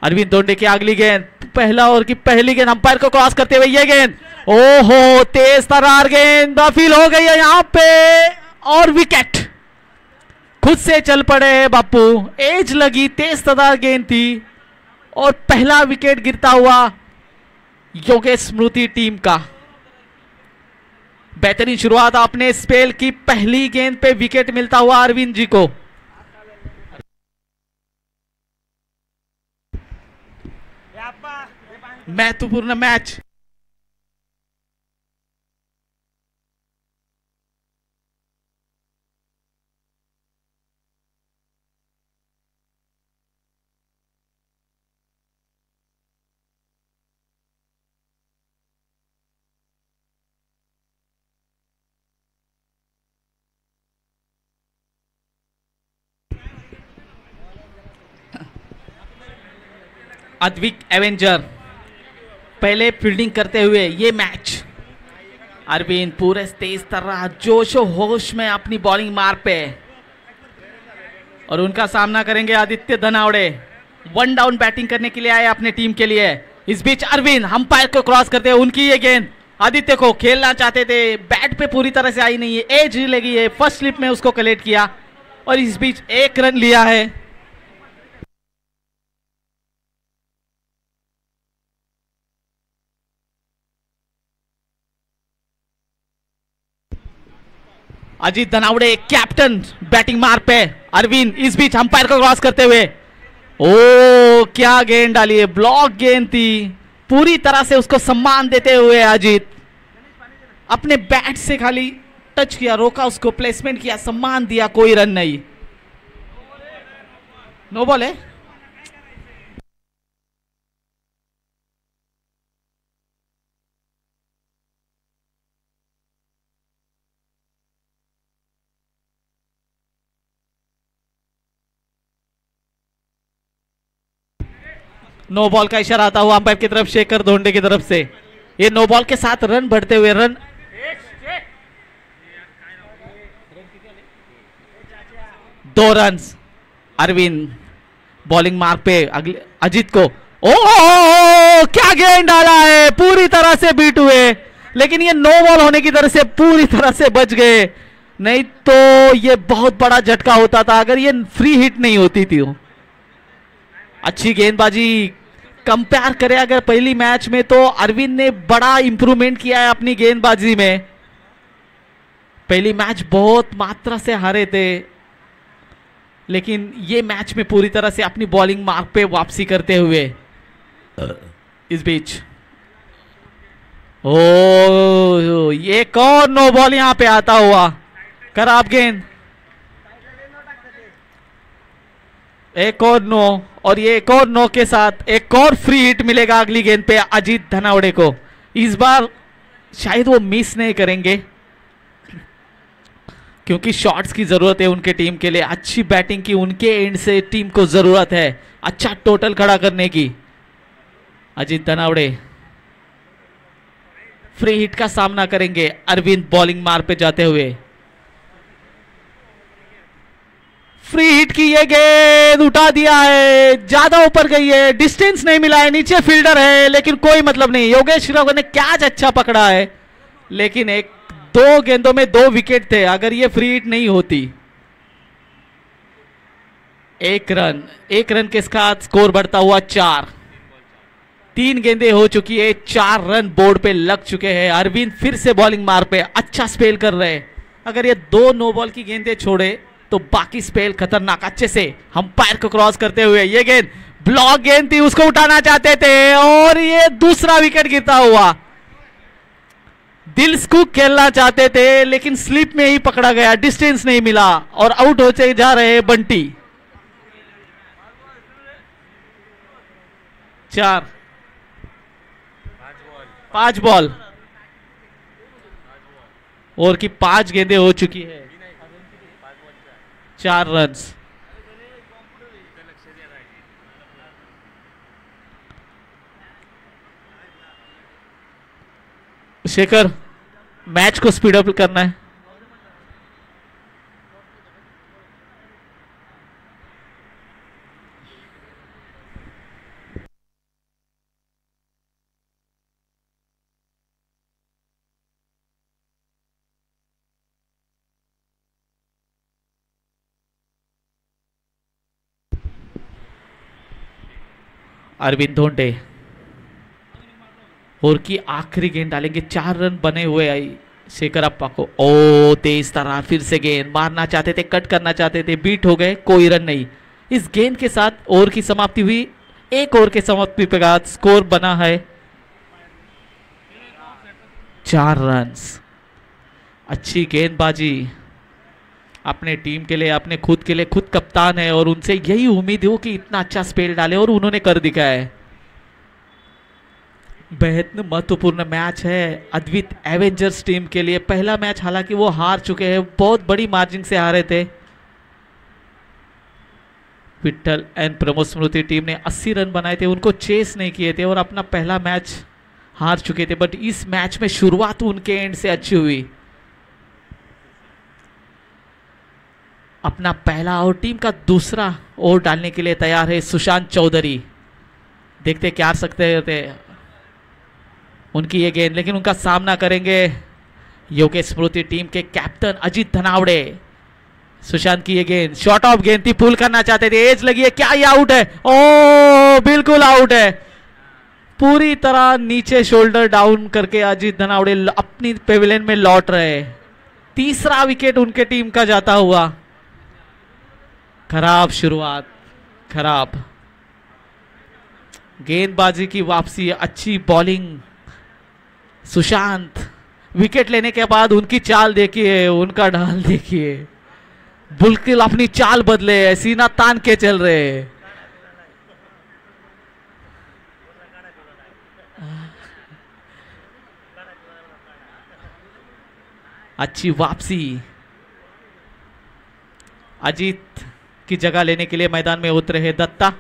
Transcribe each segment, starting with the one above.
अरविंद दोंडे की अगली गेंद, पहला ओवर की पहली गेंद अंपायर को क्रॉस करते हुए ये गेंद, ओहो तेज तर्रार गेंद फील हो गई है यहां पे और विकेट। खुद से चल पड़े हैं बापू, एज लगी, तेज तर्रार गेंद थी और पहला विकेट गिरता हुआ योगेश स्मृति टीम का। बेहतरीन शुरुआत अपने स्पेल की, पहली गेंद पे विकेट मिलता हुआ अरविंद जी को। महत्वपूर्ण मैच। अद्विक एवेंजर पहले फील्डिंग करते हुए ये मैच। अरविंद पूरे तेज तर्रार जोश और होश में अपनी बॉलिंग मार पे और उनका सामना करेंगे आदित्य धनावड़े। 1 डाउन बैटिंग करने के लिए आए अपने टीम के लिए। इस बीच अरविंद अंपायर को क्रॉस करते हुए उनकी ये गेंद आदित्य को खेलना चाहते थे, बैट पे पूरी तरह से आई नहीं है, एज लगी है, फर्स्ट स्लिप में उसको कलेक्ट किया और इस बीच 1 रन लिया है। अजीत धनावड़े कैप्टन बैटिंग मार पे। अरविंद इस बीच अंपायर को क्रॉस करते हुए, ओ क्या गेंद डाली है, ब्लॉक गेंद थी, पूरी तरह से उसको सम्मान देते हुए अजीत अपने बैट से खाली टच किया, रोका उसको, प्लेसमेंट किया, सम्मान दिया, कोई रन नहीं। नो बॉल है। नो बॉल का इशारा आता हुआ अंपायर की तरफ, शेखर धोंडे की तरफ से। ये नो बॉल के साथ रन बढ़ते हुए, run 2 run. Arvind bowling mark पे अगले अजीत को, ओ क्या गेंद डाला है, पूरी तरह से बीट हुए, लेकिन ये नो बॉल होने की तरह से पूरी तरह से बच गए, नहीं तो ये बहुत बड़ा झटका होता था अगर ये फ्री हिट नहीं होती थी। अच्छी गेंदबाजी, कंपेयर करें अगर पहली मैच में तो अरविंद ने बड़ा इंप्रूवमेंट किया है अपनी गेंदबाजी में। पहली मैच बहुत मात्रा से हारे थे, लेकिन ये मैच में पूरी तरह से अपनी बॉलिंग मार्क पे वापसी करते हुए। इस बीच ओ ये कौन नो बॉल यहां पे आता हुआ, खराब गेंद, एक और नो, और ये एक और नो के साथ एक और फ्री हिट मिलेगा अगली गेंद पे अजीत धनावड़े को। इस बार शायद वो मिस नहीं करेंगे क्योंकि शॉट्स की जरूरत है उनके टीम के लिए, अच्छी बैटिंग की उनके एंड से टीम को जरूरत है, अच्छा टोटल खड़ा करने की। अजीत धनावड़े फ्री हिट का सामना करेंगे, अरविंद बॉलिंग मार पे जाते हुए। फ्री हिट की ये गेंद उठा दिया है, ज्यादा ऊपर गई है, डिस्टेंस नहीं मिला है, नीचे फील्डर है, लेकिन कोई मतलब नहीं। योगेश श्रीराम ने कैच अच्छा पकड़ा है, लेकिन 2 गेंदों में 2 विकेट थे, अगर ये फ्री हिट नहीं होती। 1 रन के साथ स्कोर बढ़ता हुआ 4। 3 गेंदें हो चुकी है, 4 रन बोर्ड पे लग चुके हैं। अरविंद फिर से बॉलिंग मार पे अच्छा स्पेल कर रहे हैं, अगर ये 2 नो बॉल की गेंदें छोड़े तो बाकी स्पेल खतरनाक। अच्छे से अंपायर को क्रॉस करते हुए ये गेंद ब्लॉक गेंद थी, उसको उठाना चाहते थे और ये दूसरा विकेट गिरता हुआ। दिल स्कूप खेलना चाहते थे लेकिन स्लिप में ही पकड़ा गया, डिस्टेंस नहीं मिला और आउट होते जा रहे बंटी। 5 बॉल और की 5 गेंदें हो चुकी है, 4 रन। शेखर मैच को स्पीड अप करना है। अरविंद धोंडे और की आखिरी गेंद डालेंगे, 4 रन बने हुए आई शेखर अप्पा को। ओ तेज तरह फिर से गेंद मारना चाहते थे, कट करना चाहते थे, बीट हो गए, कोई रन नहीं। इस गेंद के साथ ओवर की समाप्ति हुई। एक ओवर के समाप्ति के बाद स्कोर बना है 4 रन। अच्छी गेंदबाजी अपने टीम के लिए, अपने खुद के लिए, खुद कप्तान है और उनसे यही उम्मीद हो कि इतना अच्छा स्पेल डाले और उन्होंने कर दिखाया है। बेहद महत्वपूर्ण मैच है अद्वित एवेंजर्स टीम के लिए। पहला मैच हालांकि वो हार चुके हैं, बहुत बड़ी मार्जिन से हारे थे। विठल एंड प्रमोद स्मृति टीम ने 80 रन बनाए थे, उनको चेस नहीं किए थे और अपना पहला मैच हार चुके थे। बट इस मैच में शुरुआत उनके एंड से अच्छी हुई। अपना पहला और टीम का दूसरा ओवर डालने के लिए तैयार है सुशांत चौधरी। देखते क्या कर सकते थे उनकी ये गेंद, लेकिन उनका सामना करेंगे योगेश स्मृति टीम के कैप्टन अजीत धनावड़े। सुशांत की ये गेंद शॉर्ट ऑफ गेंद थी, पुल करना चाहते थे, एज लगी है, क्या ये आउट है? ओ बिल्कुल आउट है। पूरी तरह नीचे शोल्डर डाउन करके अजीत धनावड़े अपनी पेविलियन में लौट रहे। तीसरा विकेट उनके टीम का जाता हुआ। खराब शुरुआत, खराब गेंदबाजी की वापसी, अच्छी बॉलिंग। सुशांत विकेट लेने के बाद उनकी चाल देखिए, उनका ढाल देखिए, बिल्कुल अपनी चाल बदले, सीना तान के चल रहे। अच्छी वापसी। अजीत की जगह लेने के लिए मैदान में उतरे हैं Datta.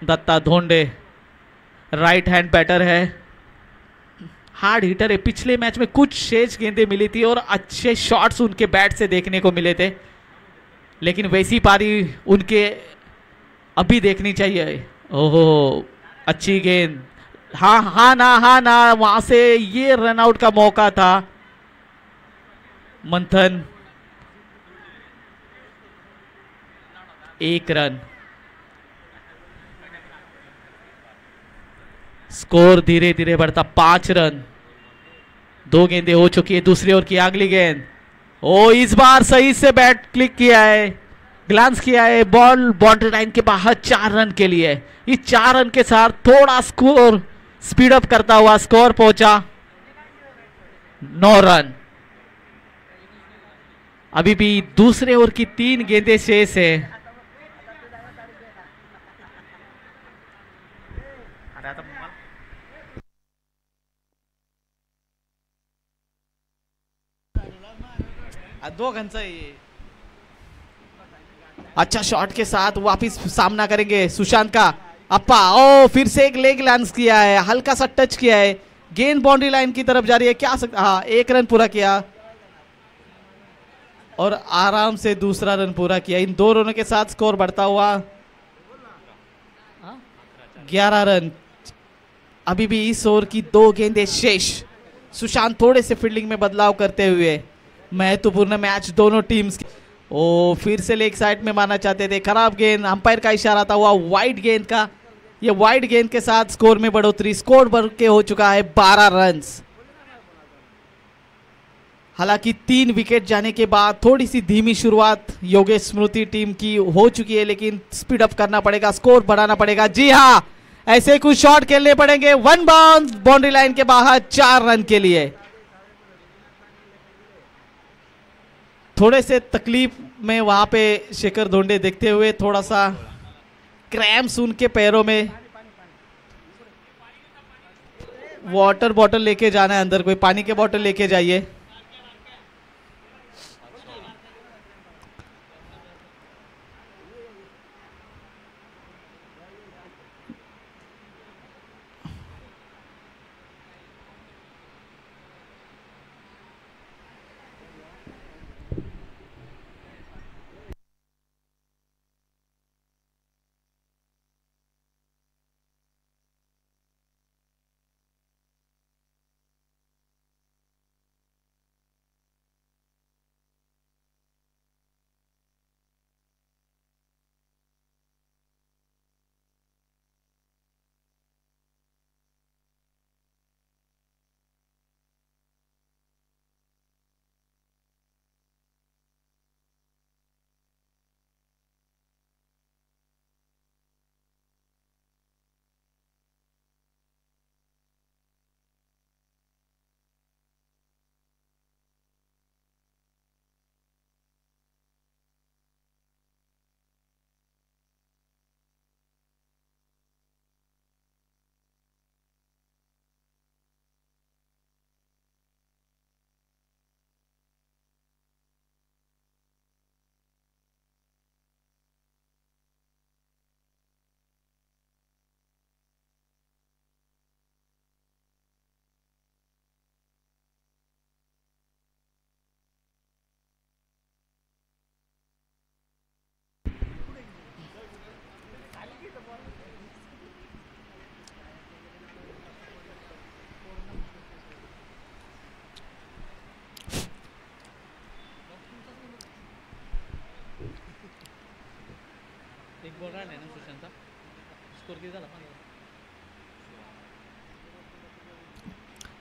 Datta Dhonde right hand batter है, हार्ड हिटर है। पिछले मैच में कुछ शेष गेंदें मिली थी और अच्छे शॉट्स उनके बैट से देखने को मिले थे, लेकिन वैसी पारी उनके अभी देखनी चाहिए। ओहो अच्छी गेंद, हाँ ना, वहां से ये रन आउट का मौका था। मंथन 1 रन। स्कोर धीरे धीरे बढ़ता, 5 रन। 2 गेंदें हो चुकी है, दूसरी ओवर की अगली गेंद। ओ इस बार सही से बैट क्लिक किया है, ग्लांस किया है, बॉल बाउंड्री लाइन के बाहर 4 रन के लिए। इस 4 रन के साथ थोड़ा स्कोर स्पीड अप करता हुआ स्कोर पहुंचा 9 रन। अभी भी दूसरे ओवर की 3 गेंदें शेष है। दो घंटा ये अच्छा शॉट के साथ वापिस सामना करेंगे सुशांत का। अप्पा ओ फिर से एक लेग लॉन्च किया है, हल्का सा टच किया है, गेंद बाउंड्री लाइन की तरफ जा रही है, क्या सकता, हाँ 1 रन पूरा किया और आराम से दूसरा रन पूरा किया। इन 2 रनों के साथ स्कोर बढ़ता हुआ 11 रन। अभी भी इस ओवर की 2 गेंदें शेष। सुशांत थोड़े से फील्डिंग में बदलाव करते हुए, महत्वपूर्ण मैच दोनों टीम्स की। ओ फिर से लेग साइड में मारना चाहते थे, खराब गेंद, अंपायर का इशारा था हुआ वाइड गेंद का। ये वाइड गेंद के साथ स्कोर में बढ़ोतरी, स्कोर बढ़ के हो चुका है 12 रन। हालांकि 3 विकेट जाने के बाद थोड़ी सी धीमी शुरुआत योगेश स्मृति टीम की हो चुकी है, लेकिन स्पीड अप करना पड़ेगा, स्कोर बढ़ाना पड़ेगा। जी हाँ, ऐसे कुछ शॉट खेलने पड़ेंगे। 1 बाउंस बाउंड्री लाइन के बाहर 4 रन के लिए। थोड़े से तकलीफ में वहां पे शेखर धोंडे देखते हुए, थोड़ा सा क्रैम्स उनके पैरों में। वाटर बॉटल लेके जाना है अंदर, कोई पानी के बॉटल लेके जाइए।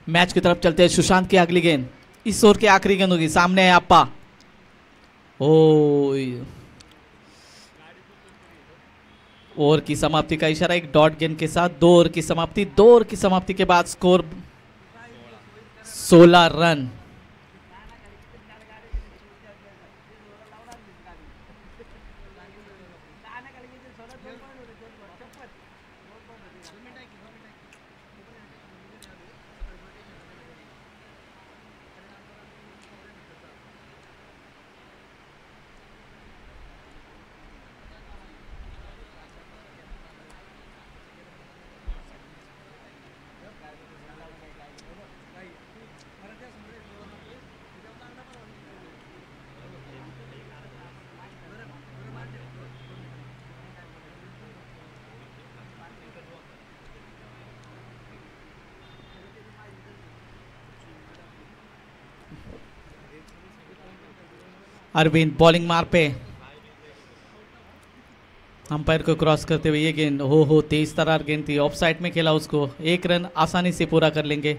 मैच की तरफ चलते हैं। सुशांत की अगली गेंद इस ओवर की आखिरी गेंद होगी। सामने है अप्पा। ओवर की समाप्ति का इशारा एक डॉट गेंद के साथ। 2 ओवर की समाप्ति। 2 ओवर की समाप्ति के बाद स्कोर 16 रन। अरविंद बॉलिंग मार पे अंपायर को क्रॉस करते हुए ये गेंद हो तेज तरार गेंद थी। ऑफ साइड में खेला उसको। 1 रन आसानी से पूरा कर लेंगे।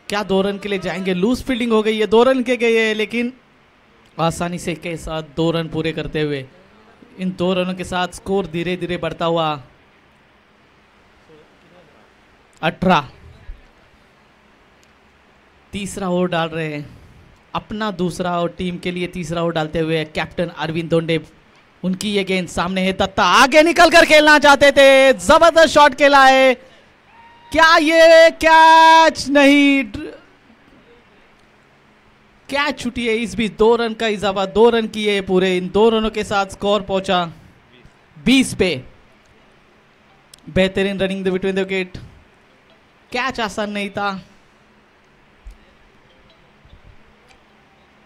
क्या 2 रन के लिए जाएंगे? लूज फील्डिंग हो गई है। 2 रन के गए हैं लेकिन आसानी से के साथ 2 रन पूरे करते हुए इन 2 रनों के साथ स्कोर धीरे धीरे बढ़ता हुआ 18। तीसरा ओवर डाल रहे हैं अपना दूसरा और टीम के लिए तीसरा ओवर डालते हुए कैप्टन अरविंद दोंडे। उनकी ये गेंद सामने है। दत्ता आगे निकल कर खेलना चाहते थे। जबरदस्त शॉट खेला है। क्या ये कैच? नहीं, कैच छुटी है। इस बीच 2 रन का इजाफा 2 रन किए पूरे। इन 2 रनों के साथ स्कोर पहुंचा 20 पे। बेहतरीन running between the wicket. Catch आसान नहीं था।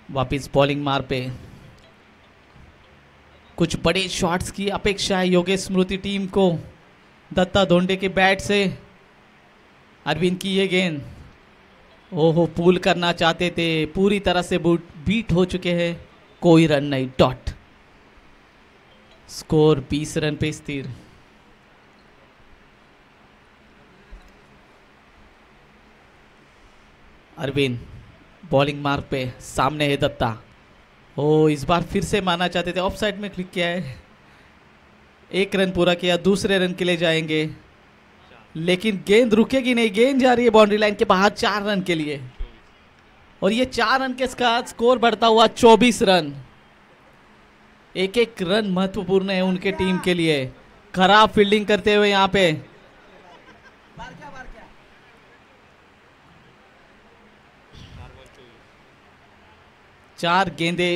वापिस बॉलिंग मार पे कुछ बड़े शॉट्स की अपेक्षा है योगेश स्मृति टीम को। दत्ता धोंडे के बैट से अरविंद की ये गेंद पूल करना चाहते थे। पूरी तरह से बीट हो चुके हैं। कोई रन नहीं। डॉट। स्कोर 20 रन पे स्थिर। अरविंद बॉलिंग मार्क पे सामने है दत्ता। इस बार फिर से माना चाहते थे। ऑफ साइड में क्लिक किया है। 1 रन पूरा किया। दूसरे रन के लिए जाएंगे लेकिन गेंद रुकेगी नहीं। गेंद जा रही है बाउंड्री लाइन के बाहर 4 रन के लिए और ये 4 रन के साथ स्कोर बढ़ता हुआ 24 रन। एक रन महत्वपूर्ण है उनके टीम के लिए। खराब फील्डिंग करते हुए यहाँ पे चार गेंदे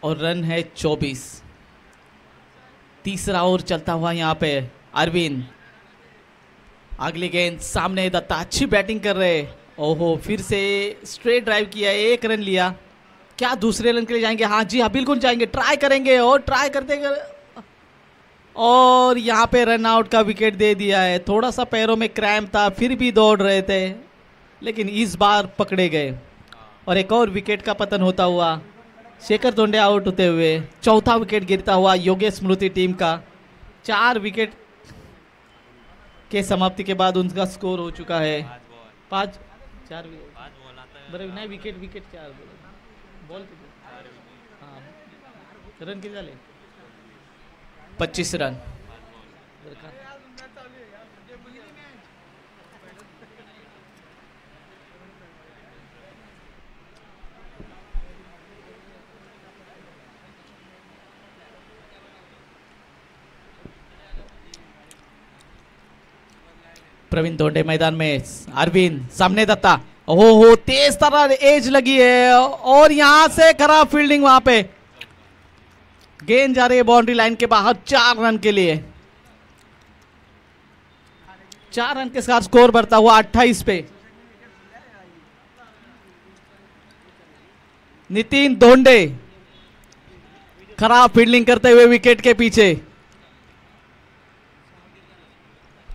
और रन है 24। तीसरा ओवर चलता हुआ यहाँ पे अरविंद। अगली गेंद सामने दत्ता। अच्छी बैटिंग कर रहे। फिर से स्ट्रेट ड्राइव किया। 1 रन लिया। क्या दूसरे रन के लिए जाएंगे? हाँ जी हाँ, बिल्कुल जाएंगे। ट्राई करेंगे और ट्राई करते और यहाँ पे रन आउट का विकेट दे दिया है। थोड़ा सा पैरों में क्रैम्प था फिर भी दौड़ रहे थे लेकिन इस बार पकड़े गए और एक और विकेट का पतन होता हुआ शेखर धोंडे आउट होते हुए 4था विकेट गिरता हुआ योगेश स्मृति टीम का। 4 विकेट के समाप्ति के बाद उनका स्कोर हो चुका है 5-4 विकेट 4 बॉल हाँ रन किती झाले 25 रन। प्रवीण धोंडे मैदान में। अरविंद सामने दत्ता। तेज तरह एज लगी है और यहां से खराब फील्डिंग। वहां पे गेंद जा रही है बाउंड्री लाइन के बाहर 4 रन के लिए। 4 रन के साथ स्कोर बढ़ता हुआ 28 पे। नितिन धोंडे खराब फील्डिंग करते हुए विकेट के पीछे।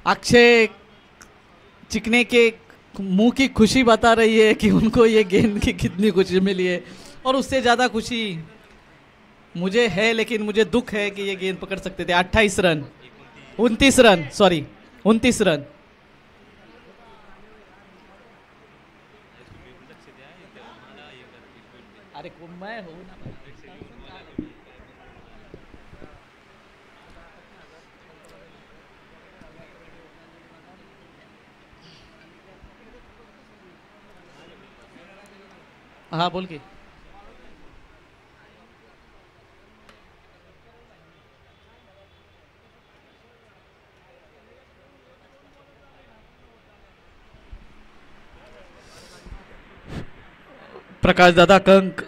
अक्षय चिकने के मुंह की खुशी बता रही है कि उनको ये गेंद की कितनी खुशी मिली है और उससे ज़्यादा खुशी मुझे है, लेकिन मुझे दुख है कि ये गेंद पकड़ सकते थे। 28 रन, 29 रन, सॉरी 29 रन। अरे मैं हूं ना। हाँ बोल के। प्रकाश दादा कंक,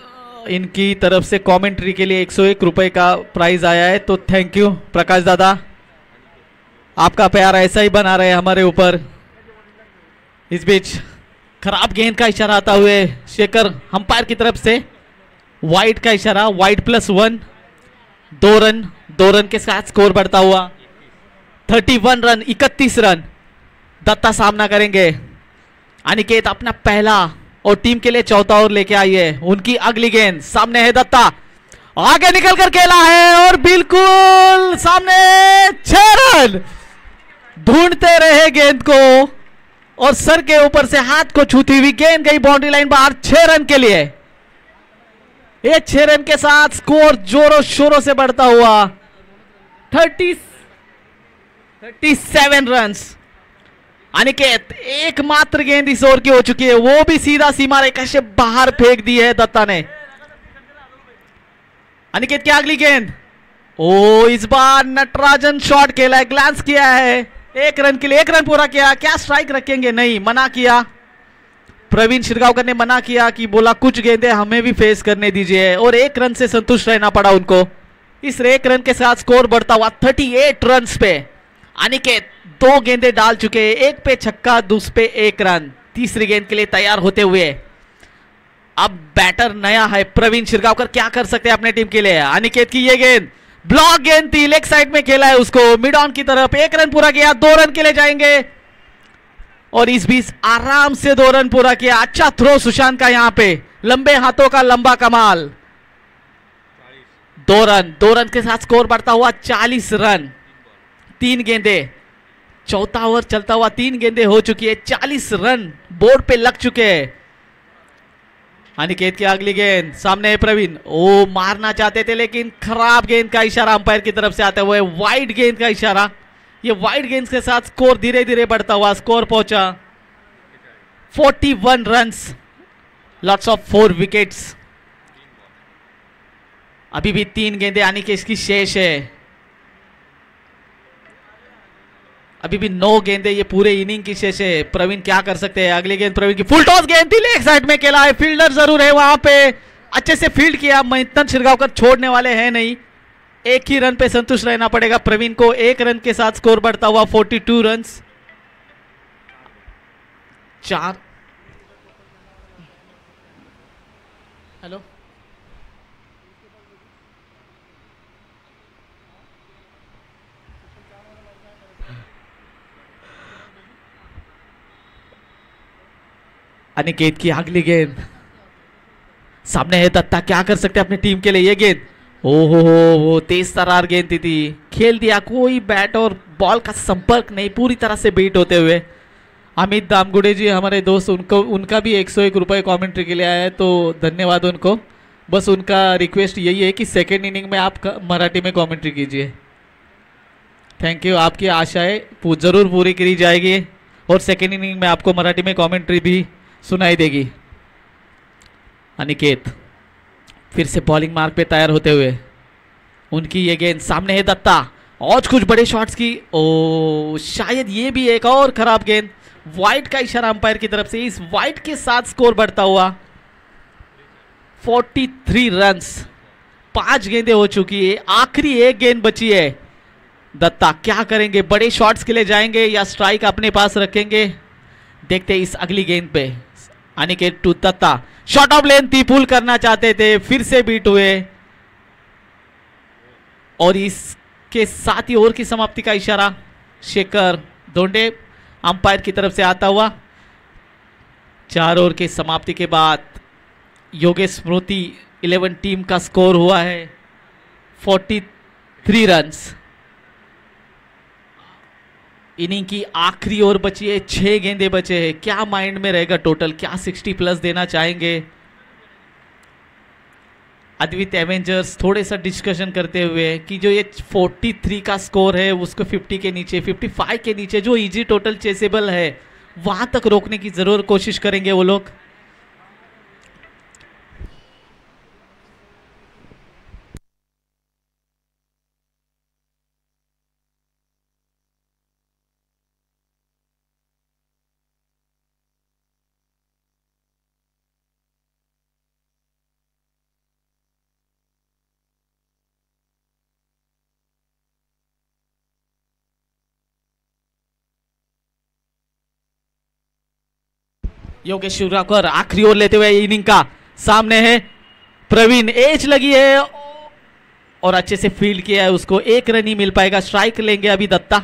इनकी तरफ से कमेंट्री के लिए 101 रुपए का प्राइज आया है, तो थैंक यू प्रकाश दादा, आपका प्यार ऐसा ही बना रहे हमारे ऊपर। इस बीच खराब गेंद का इशारा आता हुए शेखर अंपायर की तरफ से, वाइड का इशारा, वाइड +1, 2 रन के साथ स्कोर बढ़ता हुआ 31 रन, 31 रन। दत्ता सामना करेंगे, अनिकेत अपना पहला और टीम के लिए चौथा ओवर लेके आई है। उनकी अगली गेंद सामने है, दत्ता आगे निकल कर खेला है और बिल्कुल सामने 6 रन। ढूंढते रहे गेंद को और सर के ऊपर से हाथ को छूती हुई गेंद गई बाउंड्री लाइन बाहर, 6 रन के लिए। ये 6 रन के साथ स्कोर जोरों शोरों से बढ़ता हुआ 37 रन। अनिकेत एकमात्र गेंद इस ओवर की हो चुकी है, वो भी सीधा सीमा रेखा से बाहर फेंक दी है दत्ता ने। अनिकेत की अगली गेंद, ओ इस बार नटराजन शॉट खेला है, ग्लांस किया है, 1 रन के लिए 1 रन पूरा किया। क्या स्ट्राइक रखेंगे? नहीं, मना किया। प्रवीण शिरगांवकर ने मना किया कि बोला कुछ गेंदें हमें भी फेस करने दीजिए, और 1 रन से संतुष्ट रहना पड़ा उनको। इस 1 रन के साथ स्कोर बढ़ता हुआ 38 रन पे। अनिकेत 2 गेंदें डाल चुके हैं, 1 पे छक्का, दूसरे पे 1 रन। तीसरी गेंद के लिए तैयार होते हुए अब बैटर नया है प्रवीण शिरगांवकर, क्या कर सकते हैं अपने टीम के लिए। अनिकेत की ये गेंद ब्लॉक गेंद थी, लेग साइड में खेला है उसको, मिड ऑन की तरफ, 1 रन पूरा किया, 2 रन के लिए जाएंगे। और इस बीच आराम से 2 रन पूरा किया। अच्छा थ्रो सुशांत का, यहां पे लंबे हाथों का लंबा कमाल। 2 रन के साथ स्कोर बढ़ता हुआ 40 रन। 3 गेंदें, चौथा ओवर चलता हुआ 3 गेंदें हो चुकी है, 40 रन बोर्ड पे लग चुके हैं। अनिकेत की अगली गेंद सामने है प्रवीण, ओ मारना चाहते थे लेकिन खराब गेंद का इशारा अंपायर की तरफ से आते हुए, वाइड गेंद का इशारा। ये वाइड गेंद के साथ स्कोर धीरे धीरे बढ़ता हुआ, स्कोर पहुंचा 41 रन्स, लॉट्स ऑफ 4 विकेट्स। अभी भी 3 गेंदें अनिकेत की शेष है, अभी भी 9 गेंदें ये पूरे इनिंग की शेष है। प्रवीण क्या कर सकते हैं? अगली गेंद प्रवीण की फुल टॉस गेंद थी, लेग साइड में खेला है, फील्डर जरूर है वहां पे, अच्छे से फील्ड किया। मंथन शिरगांवकर छोड़ने वाले हैं नहीं, 1 ही रन पे संतुष्ट रहना पड़ेगा प्रवीण को। 1 रन के साथ स्कोर बढ़ता हुआ 42 रन। 4 हेलो अनिकेत की अगली गेंद सामने है, दत्ता क्या कर सकते हैं अपनी टीम के लिए। ये गेंद ओहो तेज तरार गेंद थी, खेल दिया, कोई बैट और बॉल का संपर्क नहीं, पूरी तरह से बीट होते हुए। अमित दामगुड़े जी हमारे दोस्त, उनका भी 101 रुपये कमेंट्री के लिए आया है, तो धन्यवाद उनको। बस उनका रिक्वेस्ट यही है कि सेकेंड इनिंग में आप मराठी में कमेंट्री कीजिए। थैंक यू, आपकी आशाएं जरूर पूरी करी जाएगी और सेकेंड इनिंग में आपको मराठी में कमेंट्री भी सुनाई देगी। अनिकेत फिर से बॉलिंग मार्क पे तैयार होते हुए, उनकी ये गेंद सामने है, दत्ता और कुछ बड़े शॉट्स की, ओ शायद ये भी एक और खराब गेंद। वाइड का इशारा अंपायर की तरफ से, इस वाइड के साथ स्कोर बढ़ता हुआ 43 रन्स। 5 गेंदें हो चुकी है, आखिरी 1 गेंद बची है। दत्ता क्या करेंगे? बड़े शॉट्स के लिए जाएंगे या स्ट्राइक अपने पास रखेंगे? देखते हैं इस अगली गेंद पे। Aniket to Datta, short of length थी, पुल करना चाहते थे, फिर से बीट हुए और इसके साथ ही ओवर की समाप्ति का इशारा शेखर धोंडे अंपायर की तरफ से आता हुआ। 4 ओवर की समाप्ति के बाद योगेश स्मृति 11 टीम का स्कोर हुआ है 43 रन्स। इनिंग की आखिरी ओवर बची है, 6 गेंदे बचे हैं। क्या माइंड में रहेगा टोटल, क्या 60 प्लस देना चाहेंगे? अद्वित एवेंजर्स थोड़े सा डिस्कशन करते हुए कि जो ये 43 का स्कोर है उसको 50 के नीचे, 55 के नीचे जो इजी टोटल चेसेबल है वहां तक रोकने की जरूर कोशिश करेंगे वो लोग। योगेश शिवराकर आखिरी ओवर लेते हुए इनिंग का सामने है प्रवीण, एज लगी है और अच्छे से फील्ड किया है, उसको 1 रन ही मिल पाएगा। स्ट्राइक लेंगे अभी दत्ता।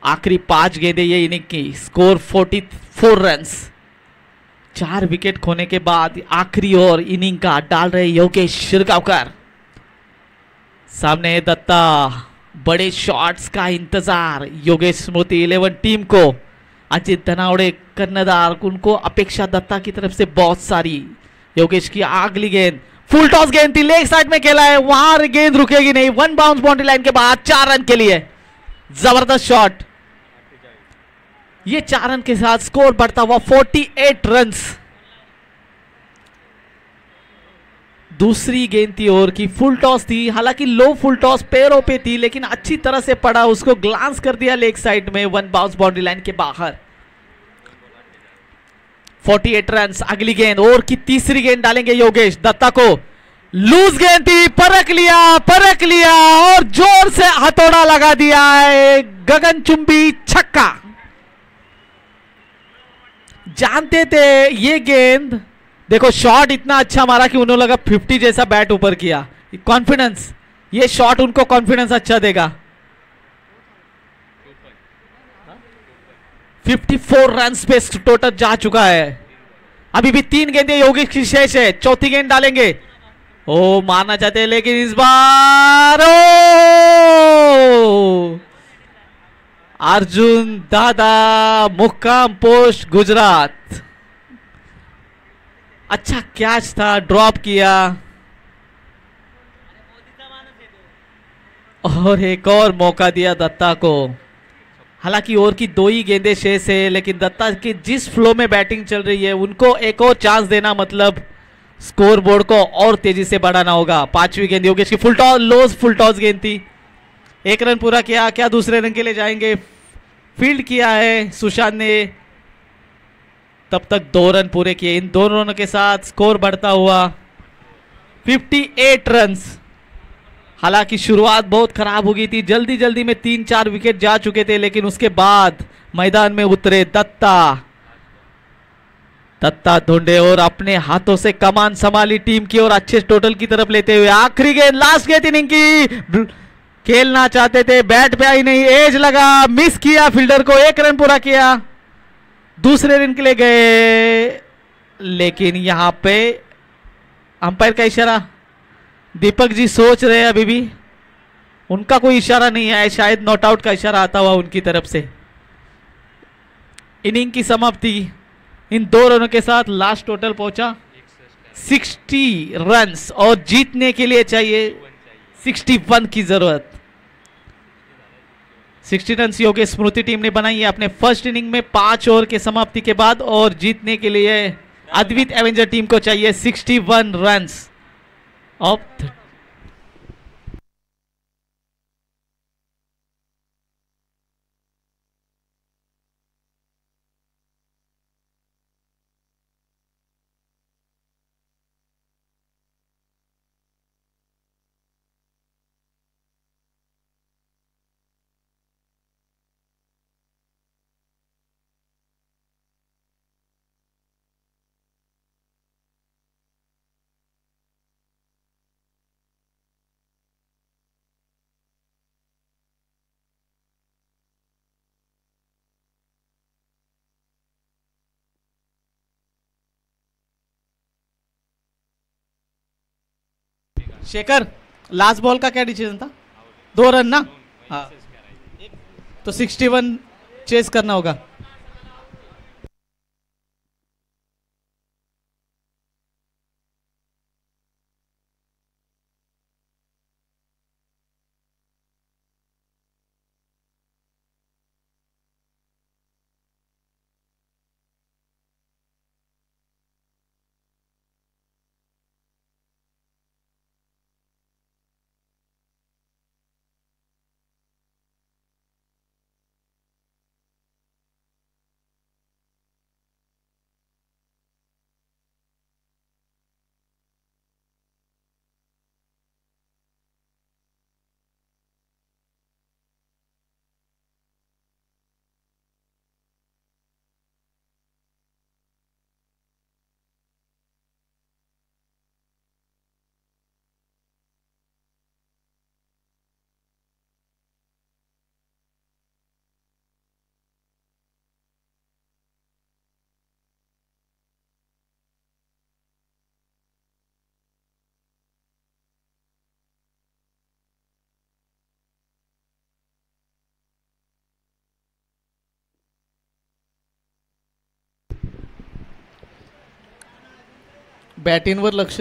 आखिरी 5 गेंदे ये इनिंग की, स्कोर 44 रन्स। 4 विकेट खोने के बाद आखिरी ओवर इनिंग का डाल रहे योगेश शिरगांवकर। सामने है दत्ता, बड़े शॉट्स का इंतजार योगेश स्मृति 11 टीम को। अजित धनावड़े कर्णधार, उनको अपेक्षा दत्ता की तरफ से बहुत सारी। योगेश की अगली गेंद फुल टॉस गेंद थी, लेग साइड में खेला है, वहां गेंद रुकेगी नहीं। 1 बाउंस बाउंड्री लाइन के बाद 4 रन के लिए जबरदस्त शॉट। ये 4 रन के साथ स्कोर बढ़ता हुआ 48 रन्स। दूसरी गेंद थी ओवर की, फुल टॉस थी, हालांकि लो फुल टॉस पैरों पे थी लेकिन अच्छी तरह से पड़ा, उसको ग्लांस कर दिया लेग साइड में, 1 बाउंस बाउंड्री लाइन के बाहर। 48 रन्स। अगली गेंद ओवर की तीसरी गेंद डालेंगे योगेश दत्ता को, लूज गेंद थी, परख लिया और जोर से हथौड़ा लगा दिया है, गगनचुंबी छक्का। जानते थे ये गेंद, देखो शॉट इतना अच्छा मारा कि उन्होंने लगा 50 जैसा बैट ऊपर किया। कॉन्फिडेंस, ये शॉट उनको कॉन्फिडेंस अच्छा देगा। 54 रन्स पे टोटल जा चुका है। अभी भी 3 गेंदें योगेश की शेष है, चौथी गेंद डालेंगे। ओ मारना चाहते हैं लेकिन इस बार अर्जुन दादा, मुक्काम पोस्ट गुजरात। अच्छा कैच था, ड्रॉप किया और एक और मौका दिया दत्ता को। हालांकि ओवर की 2 ही गेंदें शेष है लेकिन दत्ता की जिस फ्लो में बैटिंग चल रही है उनको एक और चांस देना, मतलब स्कोर बोर्ड को और तेजी से बढ़ाना होगा। 5वीं गेंद योगेश की फुल टॉस, लोज फुल टॉस गेंद थी, 1 रन पूरा किया। क्या दूसरे रन के लिए जाएंगे? फील्ड किया है सुशांत ने, तब तक 2 रन पूरे किए। इन दोनों रनों के साथ स्कोर बढ़ता हुआ 58 रन्स। हालांकि शुरुआत बहुत खराब हो गई थी, जल्दी जल्दी में 3-4 विकेट जा चुके थे लेकिन उसके बाद मैदान में उतरे दत्ता ढूंढे और अपने हाथों से कमान संभाली टीम की और अच्छे टोटल की तरफ लेते हुए। आखिरी गेंद, लास्ट गेंद इनिंग की, खेलना चाहते थे, बैट पे आई नहीं, एज लगा, मिस किया फील्डर को, 1 रन पूरा किया। दूसरे रन के लिए गए लेकिन यहां पे अंपायर का इशारा, दीपक जी सोच रहे हैं, अभी भी उनका कोई इशारा नहीं है, शायद नॉट आउट का इशारा आता हुआ उनकी तरफ से। इनिंग की समाप्ति इन 2 रनों के साथ लास्ट टोटल पहुंचा 60 रन्स और जीतने के लिए चाहिए 61 की जरूरत। 60 रन्स योगेश स्मृति टीम ने बनाई है अपने फर्स्ट इनिंग में 5 ओवर के समाप्ति के बाद, और जीतने के लिए अद्वित एवेंजर टीम को चाहिए 61 runs off. Shekhar last ball का क्या डिसीजन था? 2 रन ना? हाँ, तो 61 चेस करना होगा। बॅटिंगवर लक्ष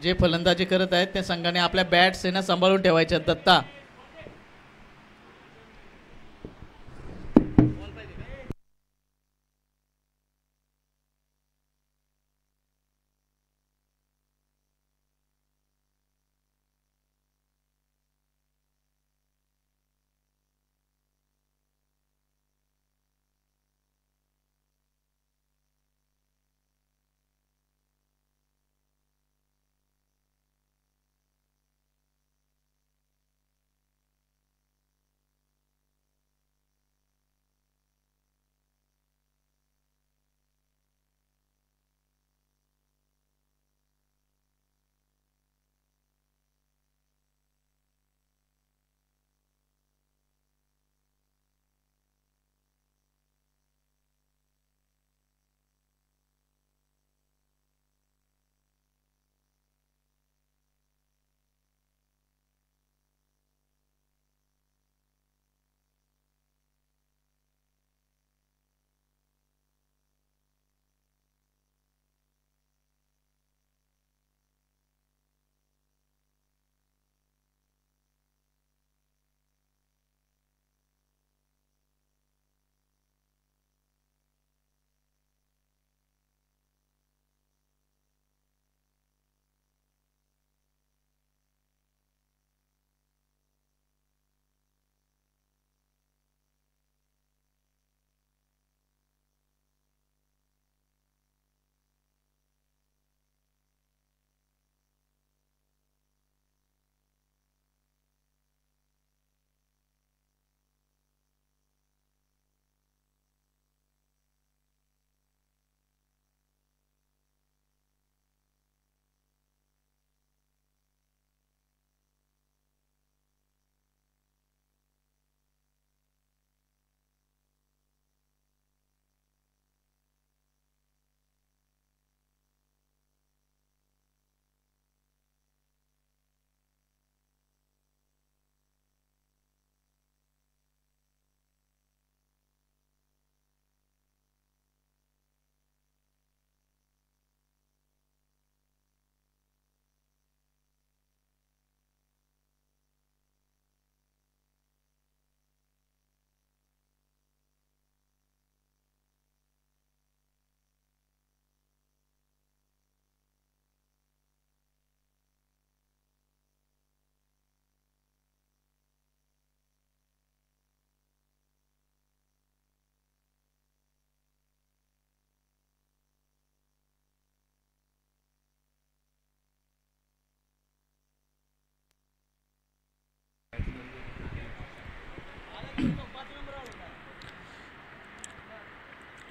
जे फलंदाजी करत आहेत त्या संघाने आपल्या बॅट्स यांना सांभाळून ठेवायच्या. दत्ता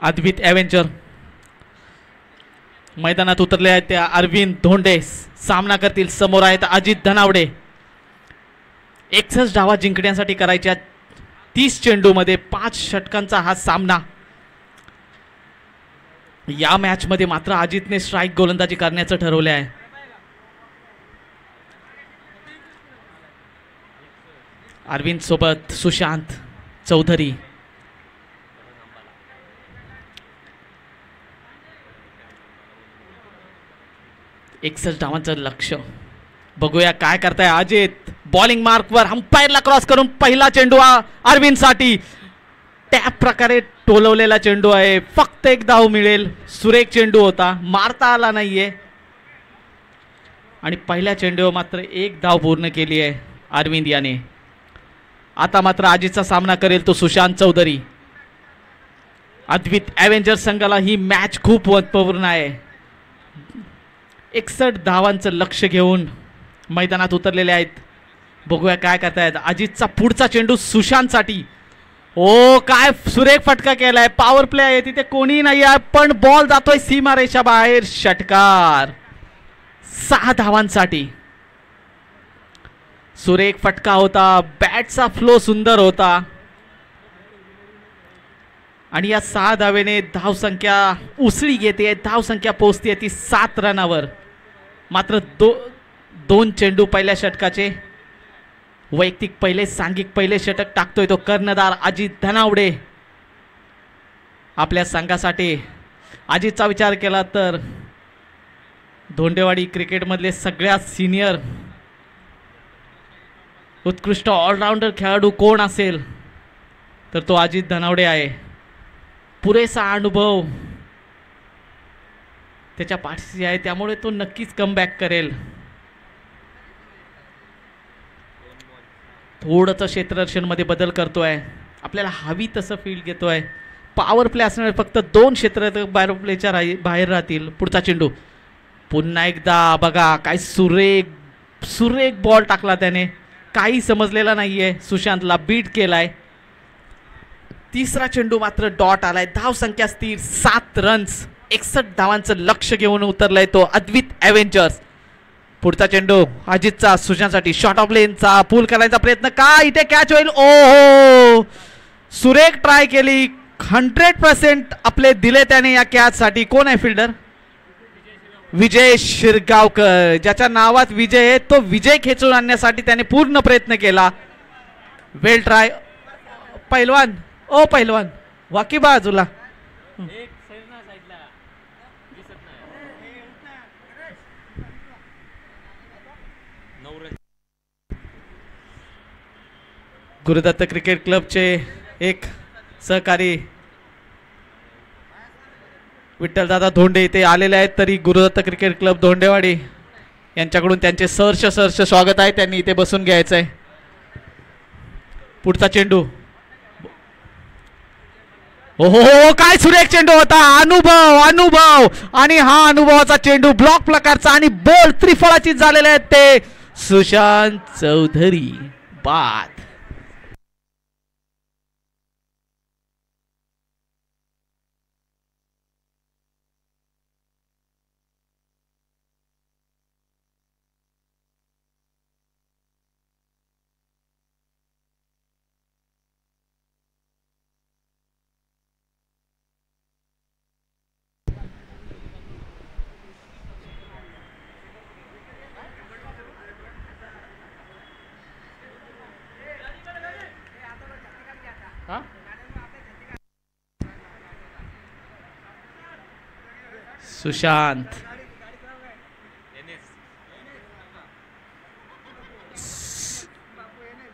अद्वित ॲव्हेंजर मैदानात उतरले आहेत. त्या अरविंद धोंडे सामना करतील. समोर आहेत अजित धनावडे. 61 धावा जिंकण्यासाठी करायच्या 30 चेंडूमध्ये 5 षटकांचा हा सामना. या मॅच मध्ये मात्र अजितने स्ट्राईक गोलंदाजी करण्याचं ठरवले आहे. अरविंद सोबत सुशांत चौधरी. एकसष्ट धावांचं लक्ष. बघूया काय करताय अजित. बॉलिंग मार्कवर अंपायरला क्रॉस करून पहिला चेंडू अरविंद साठी. त्या प्रकारे टोलवलेला चेंडू आहे. फक्त एक धाव मिळेल. सुरेख चेंडू होता, मारता आला नाहीये. आणि पहिल्या चेंडूवर मात्र एक धाव पूर्ण केली आहे अरविंद याने. आता मात्र अजितचा सामना करेल तो सुशांत चौधरी. अद्वित ॲव्हेंजर्स संघाला ही मॅच खूप महत्त्वपूर्ण आहे. 61 धावांचं लक्ष घेऊन मैदानात उतरलेले आहेत. बघूया काय करतायत. अजितचा पुढचा चेंडू सुशांतसाठी. ओ काय सुरेख फटका केलाय. पॉवर प्ले आहे, तिथे कोणी नाही आहे, पण बॉल जातोय सीमारेषा बाहेर. षटकार 6 धावांसाठी. सुरेख फटका होता. बॅटचा फ्लो सुंदर होता. आणि या 6 धावेने धावसंख्या उसळी घेते. धावसंख्या पोहोचते ती 7 रनावर. मात्र दोन चेंडू पहिल्या षटकाचे. वैयक्तिक सांघिक पहिले षटक टाकतोय तो कर्णधार अजित धनावडे आपल्या संघासाठी. अजितचा विचार केला तर धोंडेवाडी क्रिकेटमधले सगळ्यात सिनियर उत्कृष्ट ऑलराऊंडर खेळाडू कोण असेल तर तो अजित धनावडे आहे. पुरेसा अनुभव त्याच्या पाठीशी आहे, त्यामुळे तो नक्कीच कमबॅक करेल. थोडंसं क्षेत्ररक्षणमध्ये बदल करतोय. आपल्याला हवी तसं फील्ड घेतोय. पॉवर प्ले असणार, फक्त 2 क्षेत्र पॉवर प्लेच्या बाहेर राहतील. पुढचा चेंडू पुन्हा एकदा बघा काय सुरेख बॉल टाकला त्याने. काही समजलेला नाहीये. सुशांतला बीट केलाय. तिसरा चेंडू मात्र डॉट आलाय. धाव संख्या स्थिर 7 रन्स. 61 धावांचं लक्ष घेऊन उतरलाय तो अद्वित ॲव्हेंजर्स. पुढचा चेंडू अजितचा सुशांतसाठी. शॉर्ट ऑफ लेनचा पूल करायचा प्रयत्न. का इथे कॅच होईल. ओहो सुरेख ट्राय केली. 100% आपले दिले त्याने या कॅच साठी. कोण आहे फिल्डर. विजय शिरगावकर. ज्याच्या नावात विजय आहे तो विजय खेचून आणण्यासाठी त्याने पूर्ण प्रयत्न केला. Well try. पैलवान ओ पैलवान वाकी बाजूला. गुरुदत्त क्रिकेट क्लबचे एक सहकारी विठ्ठलदादा धोंडे इथे आलेले आहेत. तरी गुरुदत्त क्रिकेट क्लब धोंडेवाडी यांच्याकडून त्यांचे सहर्ष स्वागत आहे. त्यांनी इथे बसून घ्यायचं आहे. पुढचा चेंडू. ओहो काय सुरेख चेंडू होता. अनुभव आणि हा अनुभवाचा चेंडू ब्लॉक प्रकारचा आणि बॉल त्रिफळाची झालेले आहेत ते सुशांत चौधरी. बाद.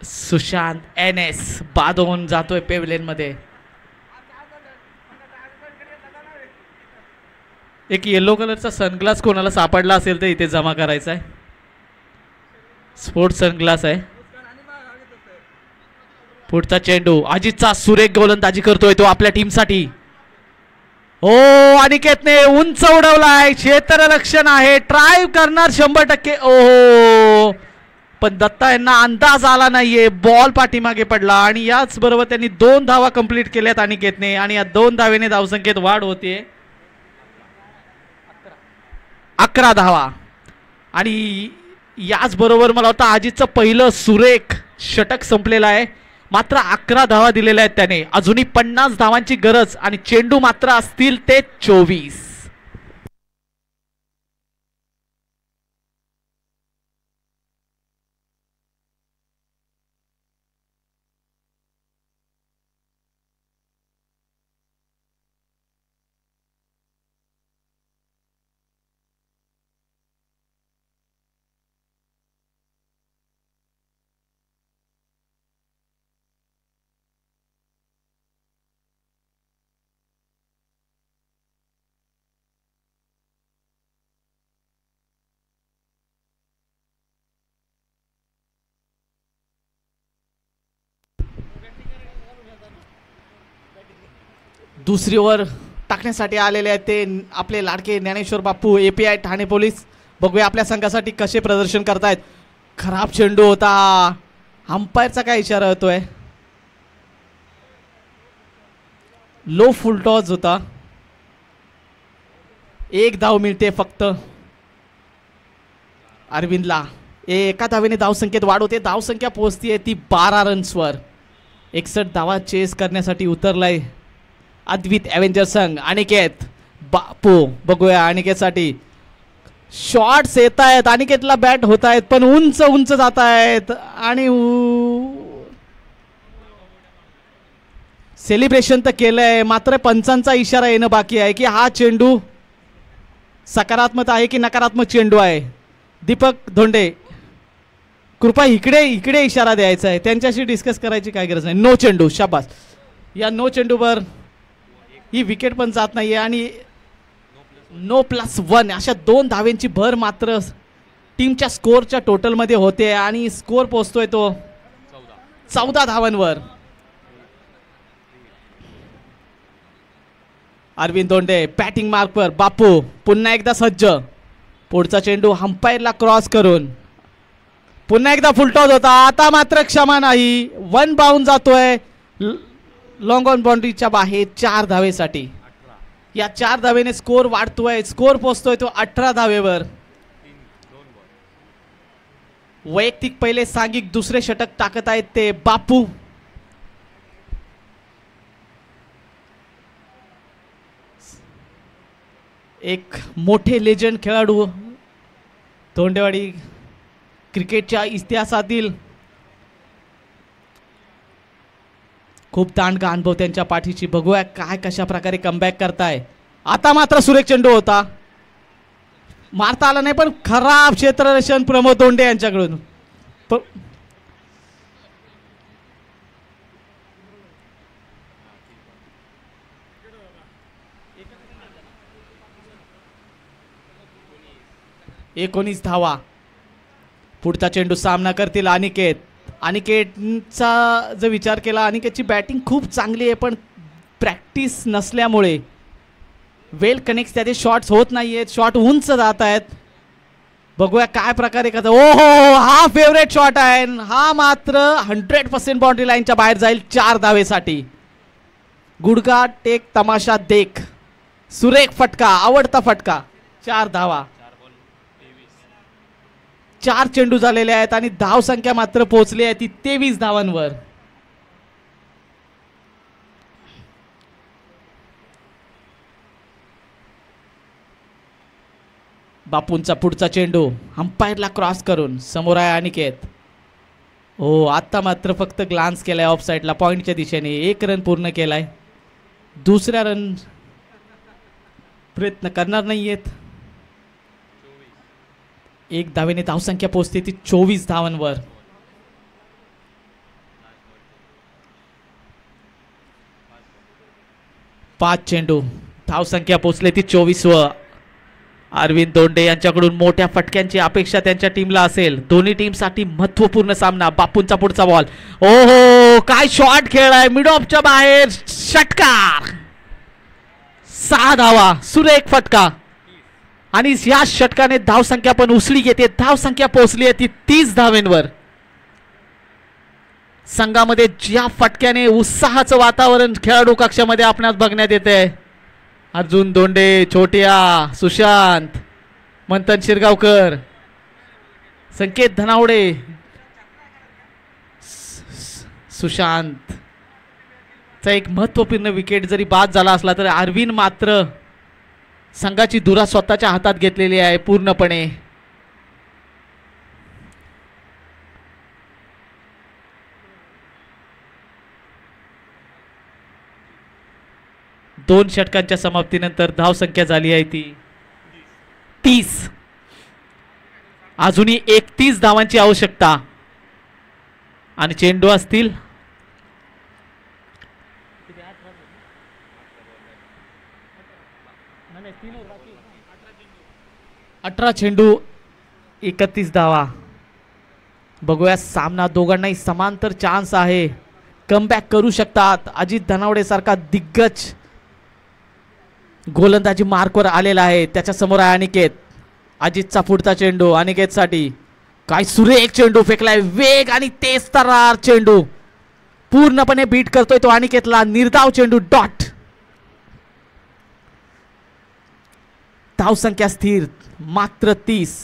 सुशांत NS बाद होऊन जातोय पेव्हलियन मध्ये. एक येलो कलरचा सनग्लास कोणाला सापडला असेल तर इथे जमा करायचा आहे. स्पोर्ट्स सनग्लास आहे. पुढचा चेंडू अजितचा सुरेख गोलंदाजी करतोय तो आपल्या टीमसाठी. हो अनिकेतने उंच उडवलाय. क्षेत्ररक्षण आहे. ट्राय करणार 100%. ओहो पण दत्ता यांना अंदाज आला नाहीये. बॉल पाठीमागे पडला आणि याच बरोबर त्यांनी 2 धावा कंप्लीट केल्यात अनिकेतने. आणि या 2 धावेने धावसंख्येत वाढ होते 11 धावा. आणि याच बरोबर मला वाटतं अजितचं पहिलं सुरेख षटक संपलेलं आहे. मात्र 11 धावा दिलेल्या आहेत त्याने. अजूनही 50 धावांची गरज आणि चेंडू मात्र असतील ते 24. दुसरी ओव्हर टाकण्यासाठी आलेले आहेत ते आपले लाडके ज्ञानेश्वर बापू API ठाणे पोलीस. बघूया आपल्या संघासाठी कसे प्रदर्शन करतायत. खराब चेंडू होता. अंपायरचा काय इशारा होतोय. लो फुल टॉस होता. एक धाव मिळते फक्त अरविंदला. एका धावेने धावसंख्येत वाढ होते. धावसंख्या पोहोचतीये ती 12 रन्सवर. 61 धावा चेस करण्यासाठी उतरलाय अद्वित एव्हेंजर संघ. अनिकेत बापू बघूया अनिकेतसाठी शॉट्स येत आहेत. अनिकेतला बॅट होत आहेत पण उंच उंच जात आहेत आणि सेलिब्रेशन तर केलंय मात्र पंचांचा इशारा येणं बाकी आहे की हा चेंडू सकारात्मक आहे की नकारात्मक चेंडू आहे. दीपक धोंडे कृपया इकडे इशारा द्यायचा आहे. त्यांच्याशी डिस्कस करायची काय गरज नाही. नो चेंडू. शाबास. या नो चेंडूवर ही विकेट पण जात नाहीये आणि नो +1 अशा 2 धावेंची भर मात्र टीमच्या स्कोअरच्या टोटलमध्ये होते आणि स्कोअर पोहोचतोय तो 14 धावांवर. अरविंद धोंडे बॅटिंग मार्कवर. बापू पुन्हा एकदा सज्ज. पुढचा चेंडू अंपायरला क्रॉस करून पुन्हा एकदा फुलटॉस होता. आता मात्र क्षमा नाही. 1 बाउंड जातोय लॉंग ऑन बाउंड्रीच्या बाहेर 4 धावेसाठी. या 4 धावेने स्कोअर वाढतोय. स्कोअर पोहोचतोय तो 18 धावेवर. वैयक्तिक पहिले सांघिक दुसरे षटक टाकत आहेत ते बापू. एक मोठे लेजंड खेळाडू धोंडेवाडी क्रिकेटच्या इतिहासातील. खूप दांडगा अनुभव त्यांच्या पाठीची. बघूया काय कशा प्रकारे कमबॅक करताय. आता मात्र सुरेख चेंडू होता. मारता आला नाही पण खराब क्षेत्ररक्षण प्रमोद धोंडे यांच्याकडून. एकोणीस धावा. पुढचा चेंडू सामना करतील अनिकेत. अनिकेतचा जर विचार केला अनिकेतची बॅटिंग खूप चांगली आहे पण प्रॅक्टिस नसल्यामुळे वेल कनेक्ट त्याचे शॉट्स होत नाही आहेत. शॉट उंच जात आहेत. बघूया काय प्रकारे करतात. ओहो हा फेवरेट शॉट आहे. हा मात्र 100% बाउंड्री लाईनच्या बाहेर जाईल 4 धावेसाठी. गुडगा टेक तमाशा देख. सुरेख फटका. आवडता फटका. 4 धावा. 4 चेंडू झालेले आहेत आणि धाव संख्या मात्र पोहोचली आहे ती 23 धावांवर. बापूंचा पुढचा चेंडू अंपायरला क्रॉस करून समोर आहे अनिकेत. हो आता मात्र फक्त ग्लान्स केलाय ऑफ साईडला पॉइंटच्या दिशेने. 1 रन पूर्ण केलाय. दुसऱ्या रन प्रयत्न करणार नाहीयेत. 1 धावेने धावसंख्या पोहोचते ती 24 धावांवर. 5 चेंडू. धावसंख्या पोहोचले ती 24 व अरविंद धोंडे यांच्याकडून मोठ्या फटक्यांची अपेक्षा त्यांच्या टीमला असेल. दोन्ही टीमसाठी महत्त्वपूर्ण सामना. बापूंचा पुढचा बॉल. ओहो काय शॉट खेळलाय मिड ऑफच्या बाहेर. षटकार. 6 धावा. सुरेख फटका आणि या षटकाने धावसंख्या पण उसळी घेते. धावसंख्या पोहोचली आहे ती 30 धावेंवर. संघामध्ये ज्या फटक्याने उत्साहाचं वातावरण खेळाडू कक्षामध्ये आपणास बघण्यात येते. अर्जुन धोंडे, छोटिया, सुशांत, मंथन शिरगावकर, संकेत धनावडे, सुशांत चा एक महत्त्वपूर्ण विकेट जरी बाद झाला असला तरी अरविंद मात्र संघाची धुरा स्वतःच्या हातात घेतलेली आहे पूर्णपणे. दोन षटकांच्या समाप्तीनंतर धावसंख्या झाली आहे ती 30. अजूनही 31 धावांची आवश्यकता आणि चेंडू असतील 18 चेंडू 31 धावा. बघूया सामना दोघांनाही समांतर चान्स आहे. कमबॅक करू शकतात. अजित धनावडे सारखा दिग्गज गोलंदाजी मार्कवर आलेला आहे. त्याच्या समोर आहे अनिकेत. अजितचा पुढचा चेंडू अनिकेतसाठी. काय सुरेख चेंडू फेकलाय. वेग आणि तेज तर्रार चेंडू पूर्णपणे बीट करतोय तो अनिकेतला. निर्धाव चेंडू डॉट. धावसंख्या स्थिर मात्र 30.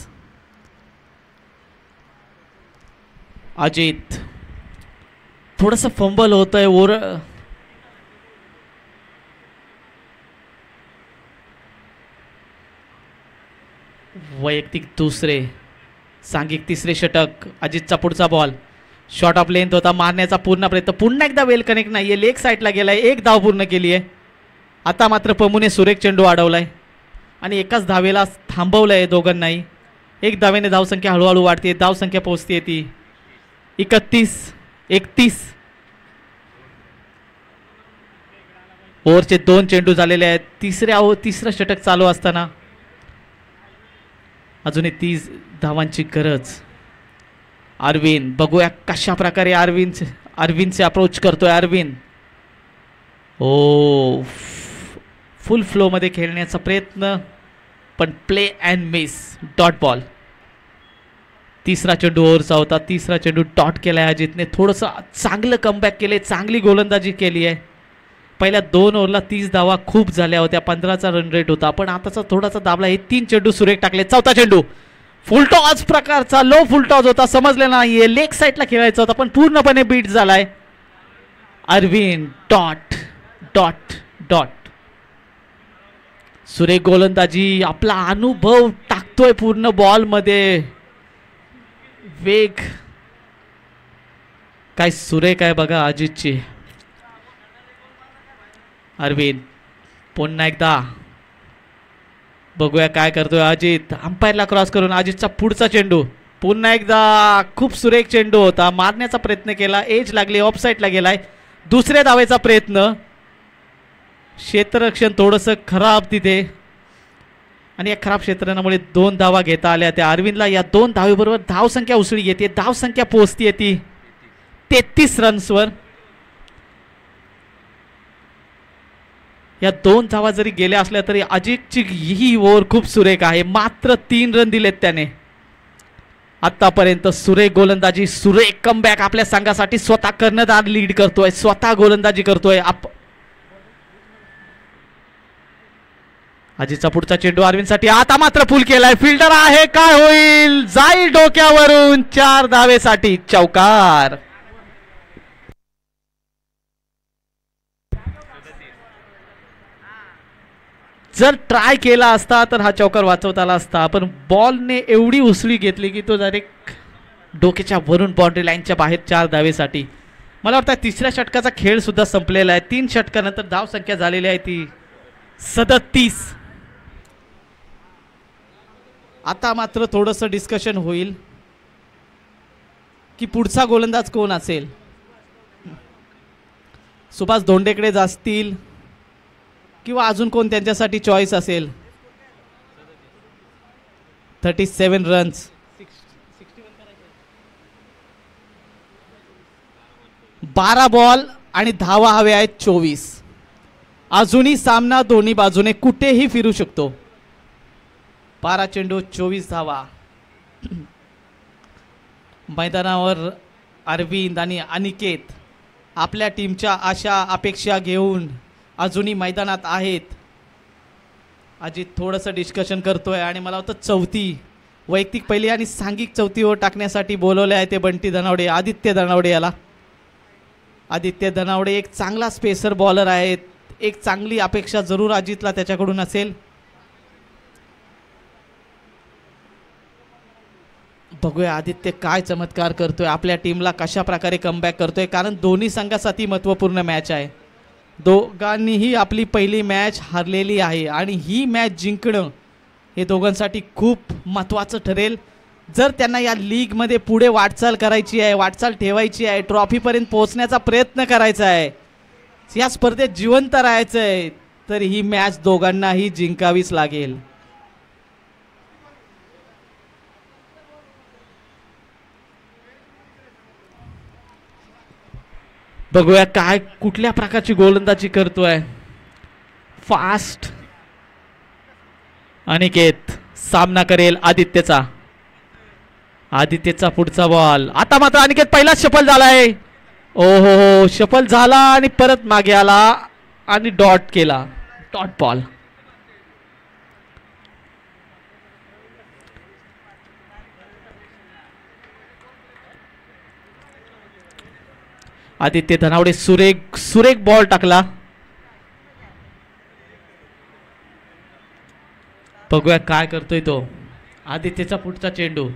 अजित थोडस फंबल होतंय. वैयक्तिक दुसरे सांघिक तिसरे षटक. अजितचा पुढचा बॉल शॉर्ट ऑफ लेंथ होता. मारण्याचा पूर्ण प्रयत्न. पुन्हा एकदा वेल कनेक्ट नाहीये. लेग साईडला गेलाय. एक धाव पूर्ण केली आहे. आता मात्र पमूने सुरेख चेंडू अडवलाय आणि एकाच धावेला थांबवलंय दोघांनाही. एक धावेने धावसंख्या हळूहळू वाढते. धावसंख्या पोहोचते ती 31 31. ओव्हरचे 2 चेंडू झालेले आहेत. तिसरं षटक चालू असताना अजूनही 30 धावांची गरज. अरविंद बघूया कशा प्रकारे अरविंदचे अप्रोच करतोय अरविंद. ओ फुल फ्लो मध्ये खेळण्याचा प्रयत्न पण play and miss. Dot ball. तिसरा चेंडू ओव्हरचा होता. तिसरा चेंडू डॉट केलाय अजितने. थोडंसं चांगलं कमबॅक केले. चांगली गोलंदाजी केली आहे. पहिल्या 2 ओव्हरला 30 धावा खूप झाल्या होत्या. 15चा रन रेट होता. पण आताचा थोडासा दाबला. हे 3 चेंडू सुरेख टाकले. चौथा चेंडू फुलटॉस प्रकारचा लो फुलटॉस होता. समजलं नाहीये. लेग साईडला खेळायचा होता पण पूर्णपणे बीट झालाय. Arvind dot dot dot. सुरेख गोलंदाजी. आपला अनुभव टाकतोय पूर्ण बॉल मध्ये. वेग काय सुरेख आहे बघा अजितची. अरविंद पुन्हा एकदा बघूया काय करतोय अजित. अंपायरला क्रॉस करून अजितचा पुढचा चेंडू. पुन्हा एकदा खूप सुरेख चेंडू होता. मारण्याचा प्रयत्न केला. एज लागली. ऑफ साईडला गेलाय. दुसऱ्या धावेचा प्रयत्न. क्षेत्ररक्षण थोडंसं खराब तिथे आणि या खराब क्षेत्ररक्षणामुळे 2 धावा घेता आल्या. त्या अरविंदला या 2 धावेबरोबर धावसंख्या उसळी येते. धावसंख्या पोहोचते ती 33 रन्सवर. या 2 धावा जरी गेल्या असल्या तरी अजितची ही ओव्हर खूप सुरेख आहे. मात्र 3 रन दिलेत त्याने आतापर्यंत. सुरेख गोलंदाजी. सुरेख कमबॅक आपल्या संघासाठी. स्वतः कर्णधार लीड करतोय. स्वतः गोलंदाजी करतोय. अजितचा पुढचा चेंडू अरविंदसाठी. आता मात्र पुल केलाय. फिल्डर आहे. काय होईल. जाईल डोक्यावरून. 4 धावेसाठी चौकार. जर ट्राय केला असता तर हा चौकार वाचवता आला असता. पण बॉलने एवढी उसळी घेतली की तो डायरेक्ट डोक्याच्या वरून बाउंड्री लाईनच्या बाहेर 4 धावेसाठी. मला वाटतं तिसऱ्या षटकाचा खेळ सुद्धा संपलेला आहे. 3 षटकानंतर धावसंख्या झालेली आहे ती 37. आता मात्र थोडंसं डिस्कशन होईल की पुढचा गोलंदाज कोण असेल. सुभाष धोंडेकडे जातील किंवा अजून कोण त्यांच्यासाठी चॉईस असेल. 37 रन्स. 12 बॉल आणि धावा हवे आहेत 24. अजूनही सामना दोन्ही बाजूने कुठेही फिरू शकतो. 12 चेंडू 24 धावा. मैदानावर अरविंद आणि अनिकेत आपल्या टीमच्या आशा अपेक्षा घेऊन अजूनही मैदानात आहेत. अजित थोडंसं डिस्कशन करतोय आणि मला वाटतं चौथी वैयक्तिक पहिली आणि सांघिक चौथी ओव्हर टाकण्यासाठी बोलवले आहे ते बंटी धनावडे. आदित्य धनावडे याला. आदित्य धनावडे एक चांगला स्पेसर बॉलर आहेत. एक चांगली अपेक्षा जरूर अजितला त्याच्याकडून असेल. बघूया आदित्य काय चमत्कार करतोय. आपल्या टीमला कशा प्रकारे कमबॅक करतोय. कारण दोन्ही संघासाठी महत्त्वपूर्ण मॅच आहे. दोघांनीही आपली पहिली मॅच हरलेली आहे आणि ही मॅच जिंकणं हे दोघांसाठी खूप महत्त्वाचं ठरेल. जर त्यांना या लीगमध्ये पुढे वाटचाल करायची आहे, वाटचाल ठेवायची आहे, ट्रॉफीपर्यंत पोहोचण्याचा प्रयत्न करायचा आहे, या स्पर्धेत जिवंत राहायचं आहे, तर ही मॅच दोघांनाही जिंकावीच लागेल. बघूया काय कुठल्या प्रकारची गोलंदाजी करतोय. फास्ट अनिकेत सामना करेल आदित्यचा. आदित्यचा पुढचा बॉल. आता मात्र अनिकेत पहिलाच सफल झालाय. ओ हो सफल झाला आणि परत मागे आला आणि डॉट केला. Dot ball. आदित्य धनावडे सुरेख सुरेख बॉल टाकला. बघूया काय करतोय तो. आदित्यचा पुढचा चेंडू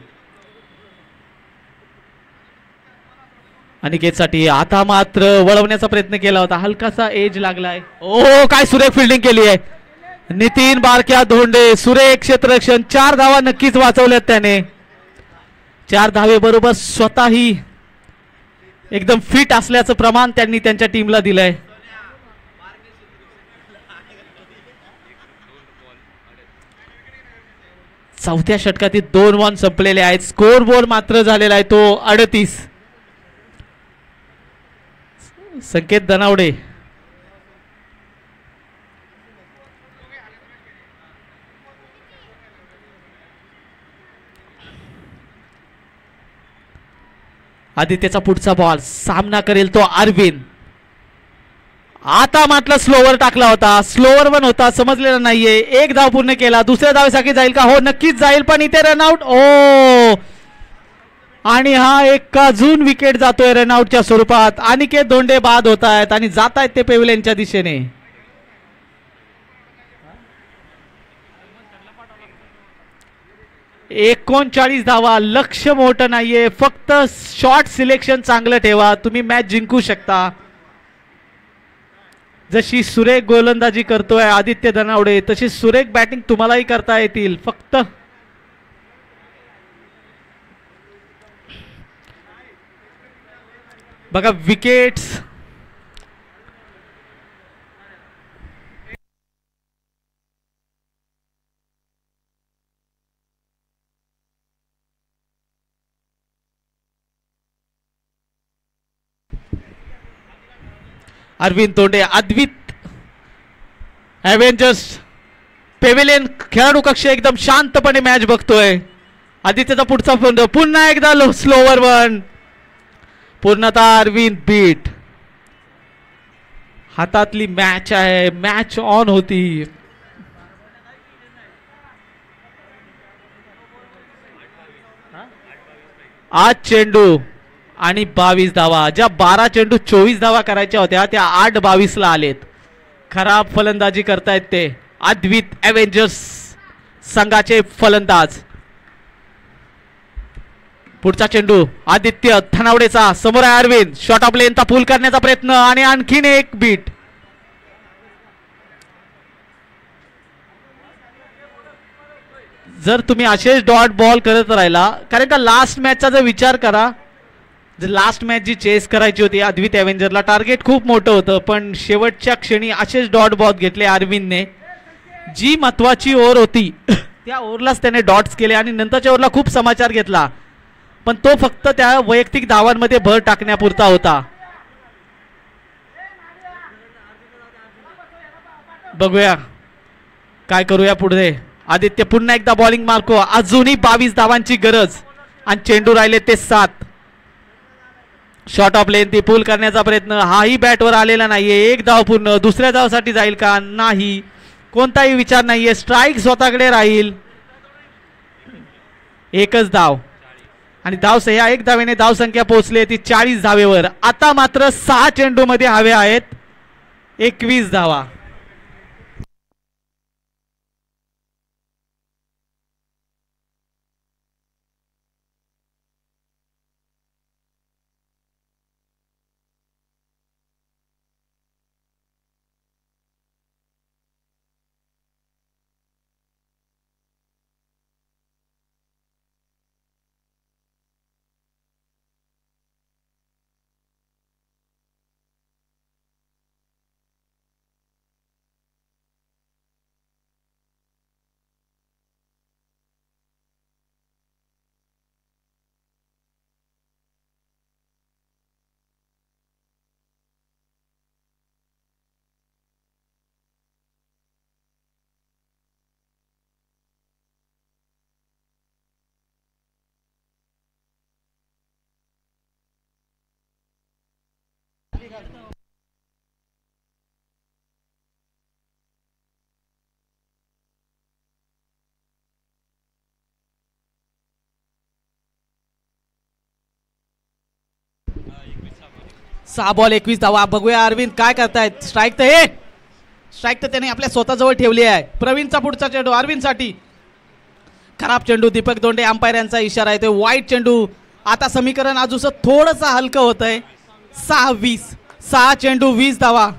अनिकेतसाठी. आता मात्र वळवण्याचा प्रयत्न केला होता. हलकासा एज लागलाय. ओ काय सुरेख फिल्डिंग केली आहे नितीन बारक्या धोंडे. सुरेख क्षेत्ररक्षण. 4 धावा नक्कीच वाचवल्यात त्याने. 4 धावे बरोबर स्वतःही एकदम फिट असल्याचं प्रमाण त्यांनी त्यांच्या टीमला दिलंय. चौथ्या षटकातील 2 रन संपलेले आहेत. स्कोर बोर्ड मात्र झालेला आहे तो 38. संकेत धनावडे. आदित्यचा पुढचा बॉल. सामना करेल तो अरविंद. आता मात्र स्लोवर टाकला होता. स्लोवर पण होता समजलेला नाहीये. 1 धाव पूर्ण केला. दुसऱ्या धावेसाठी जाईल का? हो नक्कीच जाईल पण इथे रनआउट. ओ आणि हा एक अजून विकेट जातोय रनआउटच्या स्वरूपात. अनिकेत धोंडे बाद होत आहेत आणि जात आहेत ते पेव्हिलियनच्या दिशेने. एकोणचाळीस धावा. लक्ष मोठं नाहीये. फक्त शॉर्ट सिलेक्शन चांगलं ठेवा तुम्ही मॅच जिंकू शकता. जशी सुरेख गोलंदाजी करतोय आदित्य धनावडे तशी सुरेख बॅटिंग तुम्हालाही करता येतील. फक्त बघा विकेट्स. अरविंद तोंडे. अद्वित ॲव्हेंजर्स पेव्हिलियन खेळाडू कक्ष एकदम शांतपणे मॅच बघतोय. आदित्यचा पुढचा पुन्हा एकदा स्लोवर वन. पूर्णतः अरविंद बीट. हातातली मॅच आहे. मॅच ऑन होती. आज चेंडू आणि 22 धावा. ज्या 12 चेंडू 24 धावा करायच्या होत्या त्या 8-22 ला आलेत. खराब फलंदाजी करतायत ते अद्वित ॲव्हेंजर्स संघाचे फलंदाज. पुढचा चेंडू आदित्य धनावडेचा. समोर आहे अरविंद. शॉट ऑफ लेनचा पूल करण्याचा प्रयत्न आणि आणखीन एक बीट. जर तुम्ही असेच डॉट बॉल करत राहिला कारण का लास्ट मॅचचा जर विचार करा. जर लास्ट मॅच जी चेस करायची होती अद्वित ॲव्हेंजरला टार्गेट खूप मोठं होतं पण शेवटच्या क्षणी असेच डॉट बॉल घेतले अरविंदने. जी महत्वाची ओव्हर होती त्या ओव्हरलाच त्याने डॉट्स केले आणि नंतरच्या ओव्हरला खूप समाचार घेतला पण तो फक्त त्या वैयक्तिक धावांमध्ये भर टाकण्यापुरता होता. बघूया काय करूया पुढे. आदित्य पुन्हा एकदा बॉलिंग मार्को. अजूनही 22 धावांची गरज आणि चेंडू राहिले ते 7. शॉट ऑफ लेन ती पूल करण्याचा प्रयत्न. हाही बॅटवर आलेला नाहीये. 1 धाव पूर्ण. दुसऱ्या धावासाठी जाईल का? नाही. कोणताही विचार नाहीये. स्ट्राईक स्वतःकडे राहील. एकच धाव आणि धावसंख्या 1 धावेने धावसंख्या पोहोचली ती 40 धावेवर. आता मात्र 6 चेंडू मध्ये हवे आहेत 21 धावा. 6 बॉल 21 धावा. बघूया अरविंद काय करतायत. स्ट्राईक तर हे स्ट्राईक तर त्याने आपल्या स्वतःजवळ ठेवली आहे. प्रवीणचा पुढचा चेंडू अरविंदसाठी. खराब चेंडू. दीपक दोंडे अंपायर यांचा इशारा आहे. ते वाईट चेंडू. आता समीकरण अजून थोडंसं हलकं होत आहे. 6-20. 6 चेंडू 20 धावा.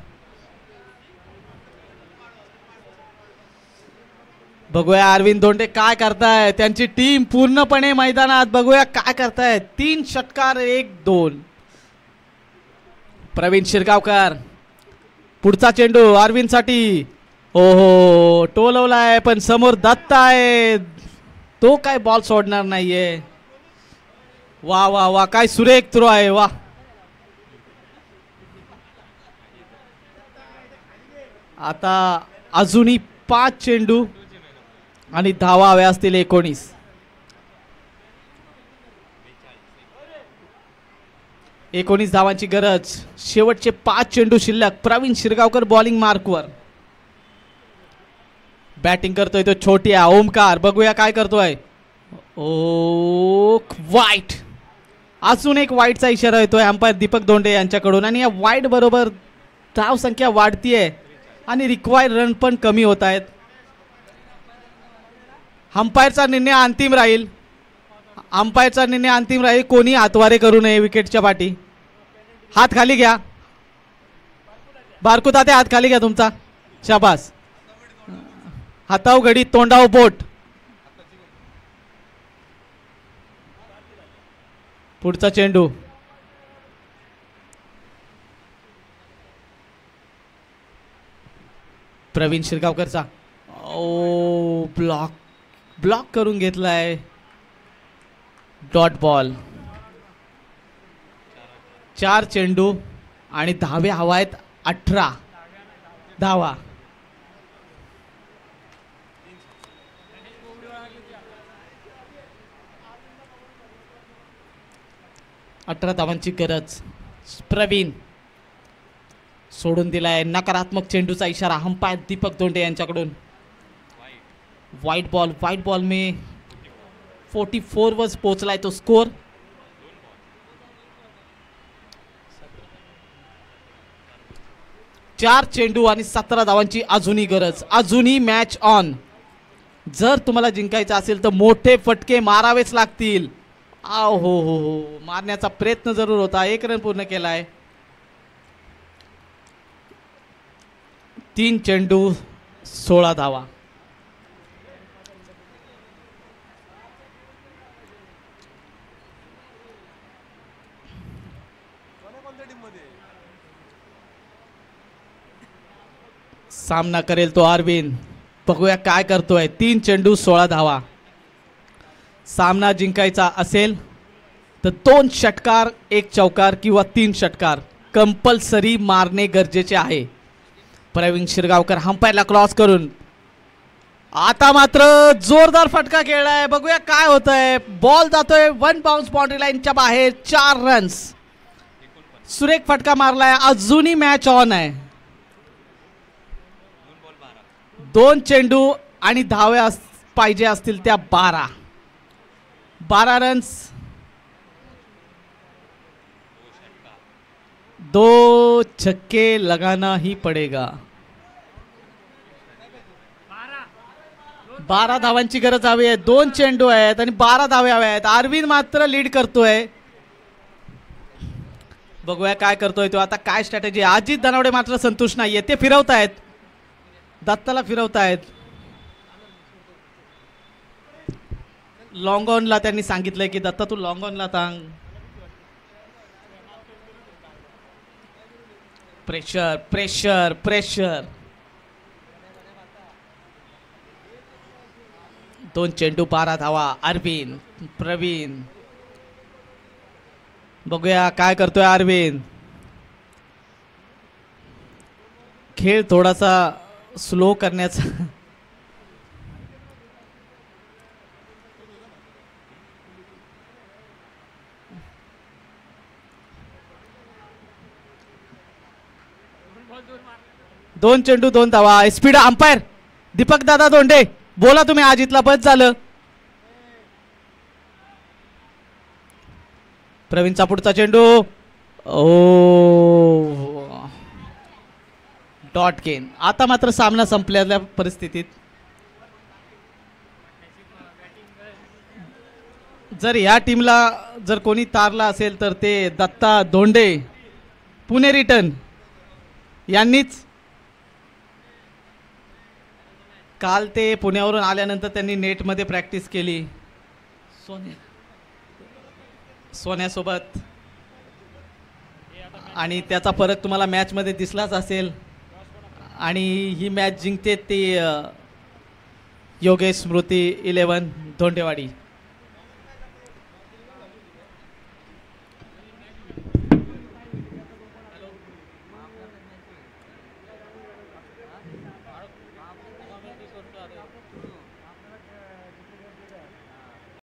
बघूया अरविंद धोंडे काय करताय. त्यांची टीम पूर्णपणे मैदानात. बघूया काय करताय. 3 षटकार 1-2. प्रवीण शिरगावकर पुढचा चेंडू अरविंदसाठी. ओहो टोलवलाय पण समोर दत्त आहे. तो काय बॉल सोडणार नाहीये. वा वा वा काय सुरेख थ्रो आहे. वा आता अजूनही 5 चेंडू आणि धावा हव्या असतील 19. धावांची गरज. शेवटचे 5 चेंडू शिल्लक. प्रवीण शिरगावकर बॉलिंग मार्कवर. बॅटिंग करतोय तो छोट्या ओमकार. बघूया काय करतोय. ओ वाईट. अजून एक वाईटचा इशारा येतोय अंपायर दीपक दोंडे यांच्याकडून. आणि या वाईट बरोबर धाव संख्या वाढतीये आणि रिक्वायर्ड रन पण कमी होत आहेत. अंपायरचा निर्णय अंतिम राहील. अंपायरचा निर्णय अंतिम राहील. कोणी हातवारे करू नये विकेटच्या पाठी. हात खाली घ्या. बारकू तात्या हात खाली घ्या तुमचा. शाबास. हाताव घडी तोंडाव बोट. पुढचा चेंडू. प्रवीण शिरगावकरचा. ओ ब्लॉक करून घेतलाय. Dot ball. 4 चेंडू आणि धावे हवा आहेत 18 धावा. धावांची गरज. प्रवीण सोडून दिलाय. नकारात्मक चेंडूचा इशारा अंपायर दीपक दोंडे यांच्याकडून. व्हाईट बॉल में 44 वर पोहोचलाय तो स्कोर. चार चेंडू आणि 17 धावांची अजूनही गरज. अजूनही मॅच ऑन. जर तुम्हाला जिंकायचं असेल तर मोठे फटके मारावेच लागतील. हो हो हो मारण्याचा प्रयत्न जरूर होता. 1 रन पूर्ण केलाय. 3 चेंडू 16 धावा. सामना करेल तो अरविंद. बघूया काय करतोय. 3 चेंडू 16 धावा. सामना जिंकायचा असेल तर 2 षटकार 1 चौकार किंवा 3 षटकार कंपल्सरी मारणे गरजेचे आहे. प्रवीण शिरगावकर अंपायरला क्रॉस करून आता मात्र जोरदार फटका खेळलाय. बघूया काय होतंय. बॉल जातोय 1 बाउन्स बाउंड्री लाईनच्या बाहेर. 4 रन्स. सुरेख फटका मारलाय. अजूनही मॅच ऑन आहे. 2 चेंडू आणि धावे पाहिजे असतील त्या 12 रन्स. 2 छक्के लगाना ही पडेगा. 12 धावांची गरज हवी आहे. 2 चेंडू आहेत आणि 12 धावे हवे आहेत. अरविंद मात्र लीड करतोय. बघूया काय करतोय तो आता. काय स्ट्रॅटेजी. अजित धनावडे मात्र संतुष्ट नाहीये. ते फिरवतायत. दत्ताला फिरवतायत. लॉंग ऑनला त्यांनी सांगितलंय की दत्ता तू लॉंग ऑनला सांग. Pressure pressure pressure. 2 चेंडू 12 धावा. अरविंद प्रवीण. बघूया काय करतोय अरविंद. खेळ थोडासा स्लो करण्याचा. 2 चेंडू 2 धावा. स्पीड अंपायर दीपक दादा धोंडे बोला तुम्ही आज इथला बस झालं. प्रवीणचा पुढचा चेंडू ओ डॉट गेन. आता मात्र सामना संपलेल्या परिस्थितीत. जर या टीमला जर कोणी तारला असेल तर ते दत्ता धोंडे पुणे रिटर्न यांनीच. काल ते पुण्यावरून आल्यानंतर त्यांनी नेटमध्ये प्रॅक्टिस केली सोन्यासोबत आणि त्याचा फरक तुम्हाला मॅचमध्ये दिसलाच असेल. आणि ही मॅच जिंकते ती योगेश स्मृती 11 धोंडेवाडी.